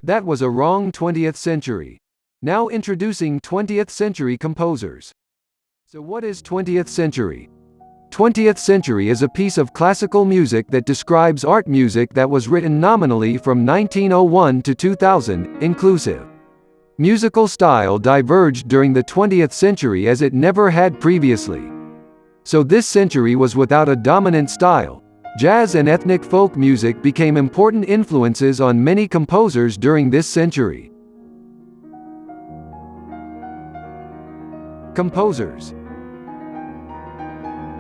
That was a wrong 20th century. Now introducing 20th century composers. So what is 20th century? 20th century is a piece of classical music that describes art music that was written nominally from 1901 to 2000, inclusive. Musical style diverged during the 20th century as it never had previously. So this century was without a dominant style. Jazz and ethnic folk music became important influences on many composers during this century. Composers: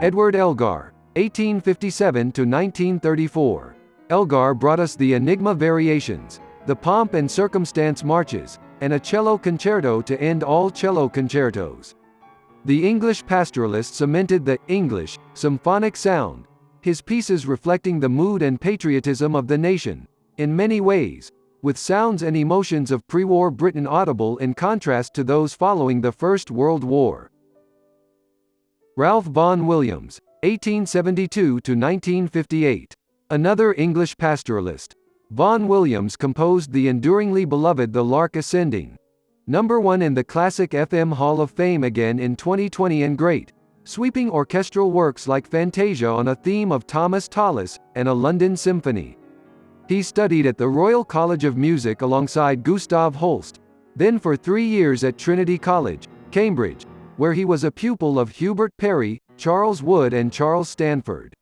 Edward Elgar, 1857 to 1934. Elgar brought us the Enigma Variations, the Pomp and Circumstance Marches, and a cello concerto to end all cello concertos. The English pastoralist cemented the English symphonic sound, his pieces reflecting the mood and patriotism of the nation, in many ways, with sounds and emotions of pre-war Britain audible in contrast to those following the First World War. Ralph Vaughan Williams, 1872 to 1958. Another English pastoralist. Vaughan Williams composed the enduringly beloved The Lark Ascending, #1 in the Classic FM Hall of Fame again in 2020, and great, sweeping orchestral works like Fantasia on a theme of Thomas Tallis, and a London Symphony. He studied at the Royal College of Music alongside Gustav Holst, then for 3 years at Trinity College, Cambridge, where he was a pupil of Hubert Parry, Charles Wood and Charles Stanford.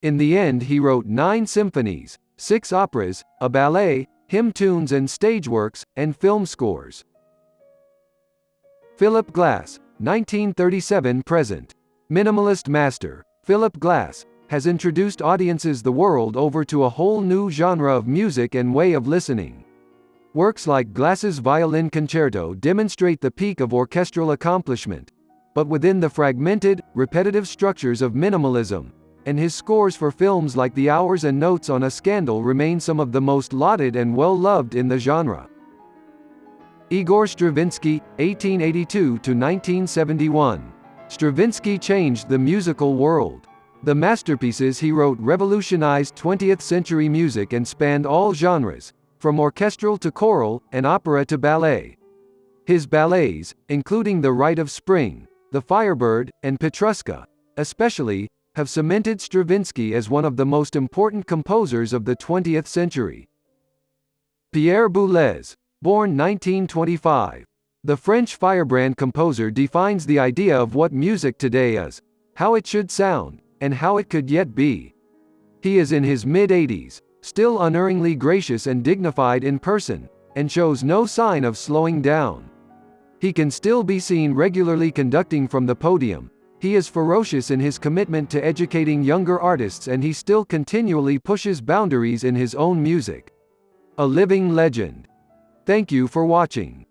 In the end he wrote 9 symphonies, 6 operas, a ballet, hymn tunes and stage works, and film scores. Philip Glass, 1937–present. Minimalist master, Philip Glass, has introduced audiences the world over to a whole new genre of music and way of listening. Works like Glass's Violin Concerto demonstrate the peak of orchestral accomplishment, but within the fragmented, repetitive structures of minimalism, and his scores for films like The Hours and Notes on a Scandal remain some of the most lauded and well-loved in the genre. Igor Stravinsky, 1882 to 1971. Stravinsky changed the musical world. The masterpieces he wrote revolutionized 20th century music and spanned all genres, from orchestral to choral, and opera to ballet. His ballets, including The Rite of Spring, The Firebird, and Petrushka, especially, have cemented Stravinsky as one of the most important composers of the 20th century. Pierre Boulez, born 1925. The French firebrand composer defines the idea of what music today is, how it should sound, and how it could yet be. He is in his mid-80s, still unerringly gracious and dignified in person, and shows no sign of slowing down. He can still be seen regularly conducting from the podium. He is ferocious in his commitment to educating younger artists, and he still continually pushes boundaries in his own music. A living legend. Thank you for watching.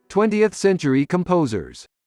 20th century composers.